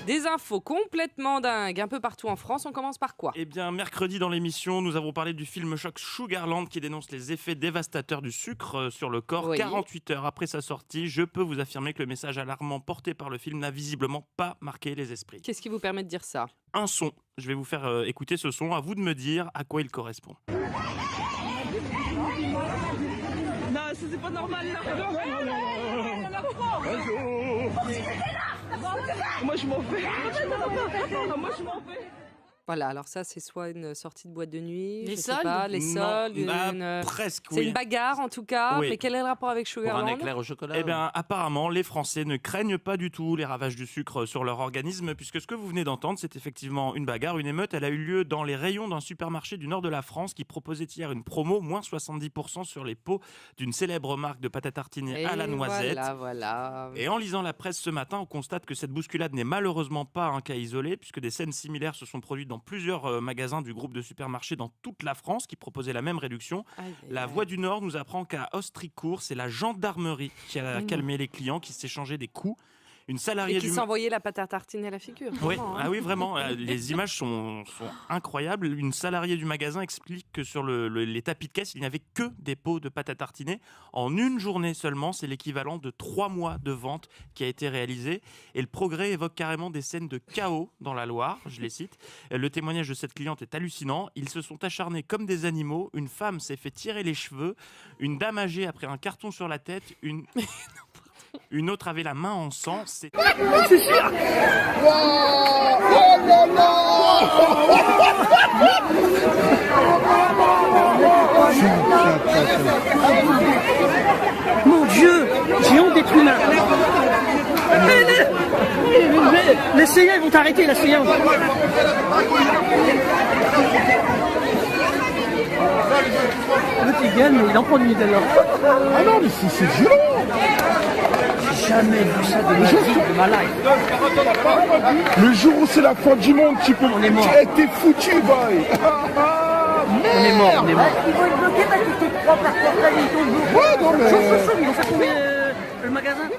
Des infos complètement dingues un peu partout en France. On commence par quoi? Eh bien, mercredi dans l'émission, nous avons parlé du film choc Sugarland qui dénonce les effets dévastateurs du sucre sur le corps. Oui. 48 heures après sa sortie, je peux vous affirmer que le message alarmant porté par le film n'a visiblement pas marqué les esprits. Qu'est-ce qui vous permet de dire ça? Un son. Je vais vous faire écouter ce son. À vous de me dire à quoi il correspond. Non, c'est pas normal là. Moi je m'en fais. Moi je m'en fais. Voilà, alors ça, c'est soit une sortie de boîte de nuit, Les je soldes sais pas, les Non, soldes, presque, c'est oui. une bagarre en tout cas. Oui. Mais quel est le rapport avec Pour un Sugarland? éclair au chocolat. Eh bien, apparemment, les Français ne craignent pas du tout les ravages du sucre sur leur organisme, puisque ce que vous venez d'entendre, c'est effectivement une bagarre, une émeute. Elle a eu lieu dans les rayons d'un supermarché du nord de la France qui proposait hier une promo, moins 70% sur les pots d'une célèbre marque de pâte à tartiner Et à la noisette. Voilà. Et en lisant la presse ce matin, on constate que cette bousculade n'est malheureusement pas un cas isolé, puisque des scènes similaires se sont produites dans plusieurs magasins du groupe de supermarchés dans toute la France qui proposaient la même réduction. La Voix du Nord nous apprend qu'à Austricourt, c'est la gendarmerie qui a calmé les clients, qui s'échangeaient des coups. Une salariée Et qui s'envoyait la pâte à tartiner à la figure. Oui, vraiment, hein. ah oui, vraiment. Les images sont incroyables. Une salariée du magasin explique que sur les tapis de caisse, il n'y avait que des pots de pâte à tartiner. En une journée seulement, c'est l'équivalent de 3 mois de vente qui a été réalisé. Et le progrès évoque carrément des scènes de chaos dans la Loire, je les cite. Le témoignage de cette cliente est hallucinant. Ils se sont acharnés comme des animaux. Une femme s'est fait tirer les cheveux. Une dame âgée a pris un carton sur la tête. Une autre avait la main en sang. Mon Dieu, j'ai honte d'être humain. Les CIA ils vont t'arrêter, la CIA. L'autre il gagne, mais il en prend une idée là. Ah non, mais c'est violent. J'ai jamais vu ça de ma vie, de ma life. Le jour où c'est la fin du monde, tu peux... On est mort. T'es foutu, boy. On est mort, on est mort. Ils vont être bloqués parce qu'ils étaient trois par portail, ils sont bloqués. Ouais, non, mais... Ils vont faire tomber le magasin.